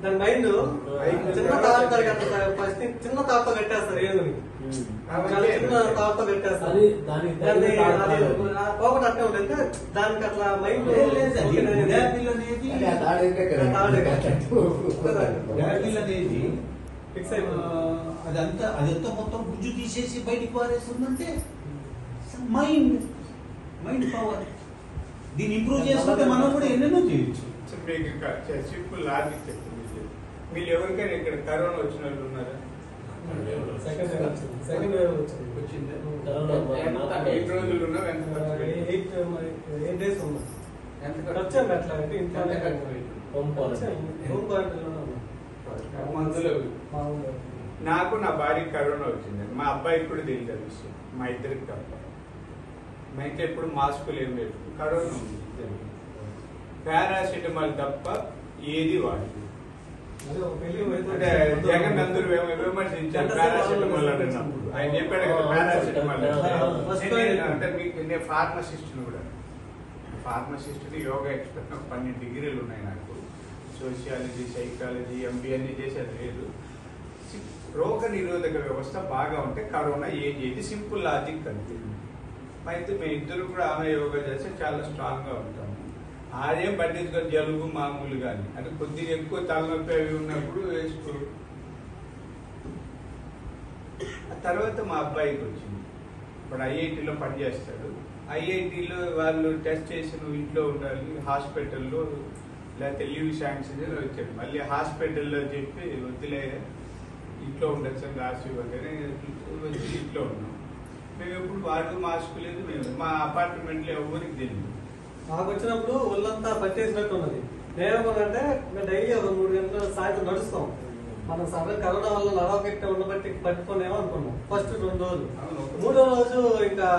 దాని మైండ్ చిన్న తాడుతారు ఫస్ట్ చిన్న తాడుతో కట్టేస్తారు ఏనుగుని చిన్న తాడుతో కట్టేస్తారు పోగొట్టు అట్టే ఉంటుంది దానికి అట్లా మైండ్ అనేది ఫిక్స్ అయిపోతుంది. అదంతా మొత్తం గుజ్జు తీసేసి బయటికి పారేస్తుందంటే మైండ్ పవర్. దీన్ని ఇంప్రూవ్ చేసుకుంటే మనం కూడా ఎన్నెన్నో చేయొచ్చు. సింపుల్ లాజిక్ చెప్తుంది. మీరు ఎవరికైనా ఇక్కడ కరోనా వచ్చిన వాళ్ళు ఉన్నారా? సెకండ్ వేవ్ వచ్చింది. 8 రోజులు ఉన్నా 8 days ఉన్నా. వచ్చాను అట్లా అంటే ఇంట్లోనే మందులు. నాకు నా భార్యకి కరోనా వచ్చింది. మా అబ్బాయికి కూడా తెలియదు విషయం. మా ఇద్దరికి తప్ప. అయితే ఎప్పుడు మాస్కులు ఏం లేదు. కరోనా ఉంది. పారాసిటమాల్ తప్ప ఏది వాడు. అంటే జగన్ అందరూ విమర్శించారు పారాసిటమాల్ అన్నప్పుడు. ఆయన చెప్పాడు కదా పారాసిటమాల్ అంటే మీకు నేను ఫార్మసిస్ట్ కూడా. Pharmacist yoga expert. 12 degrees ఉన్నాయి నాకు. సోషియాలజీ, సైకాలజీ, MBA అన్ని చేసేది లేదు. రోగ నిరోధక వ్యవస్థ బాగా ఉంటే కరోనా ఏది సింపుల్ లాజిక్ అంతే. అయితే మేము ఇద్దరు కూడా ఆమె యోగా చేస్తే చాలా స్ట్రాంగ్ గా ఉంటాము. అదేం పట్టించుకొని జలుబు మామూలు కానీ అంటే కొద్దిగా ఎక్కువ తలనొప్పి అవి ఉన్నప్పుడు వేసుకో. ఆ తర్వాత మా అబ్బాయికి వచ్చింది. ఇప్పుడు IITలో పనిచేస్తాడు. IITలో వాళ్ళు టెస్ట్ చేసి నువ్వు ఇంట్లో ఉండాలి, హాస్పిటల్లో లేకపోతే లీవ్ శాంక్షన్ వచ్చాడు. మళ్ళీ హాస్పిటల్లో చెప్పి వద్దులే ఇంట్లో ఉండొచ్చు అని రాసి ఇవ్వగానే వచ్చి ఇంట్లో ఉన్నాం. మేము ఎప్పుడు వాడు మాస్క్ లేదు. మేము మా అపార్ట్మెంట్లో ఎవరికి తెలియదు. మాకు వచ్చినప్పుడు ఒళ్ళంతా పట్టేసినట్టు ఉన్నది. నేనేమనంటే డైలీ ఒక 3 గంటలు సాయంత్రం నడుస్తాం. మనం సడన్ కరోనా వల్ల నడవకెట్ట ఉండబట్టి పట్టుకునేమో అనుకున్నాం ఫస్ట్ 2 రోజులు. 3వ రోజు ఇంకా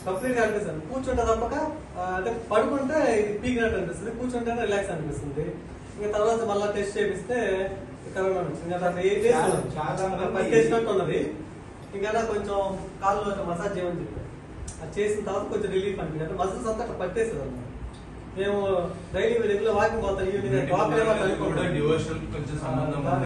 కంప్లీట్ గా అనిపిస్తుంది. కూర్చుంటే తప్పక అంటే పడుకుంటే ఇది పీకినట్టు అనిపిస్తుంది, కూర్చుంటేనే రిలాక్స్ అనిపిస్తుంది. ఇంకా తర్వాత మళ్ళీ టెస్ట్ చేపిస్తే కరోనా వచ్చింది. పట్టేసినట్టు ఉన్నది. ఇంకా కొంచెం కాళ్ళు మసాజ్ చేయమని చెప్పారు. అది చేసిన తర్వాత కొంచెం రిలీఫ్ అనిపించింది. అంటే మసిల్స్ అంతా అక్కడ పట్టేస్తుంది అన్నమాట. మేము డైలీ రెగ్యులర్ వాకింగ్ పోతాం. ఈవినింగ్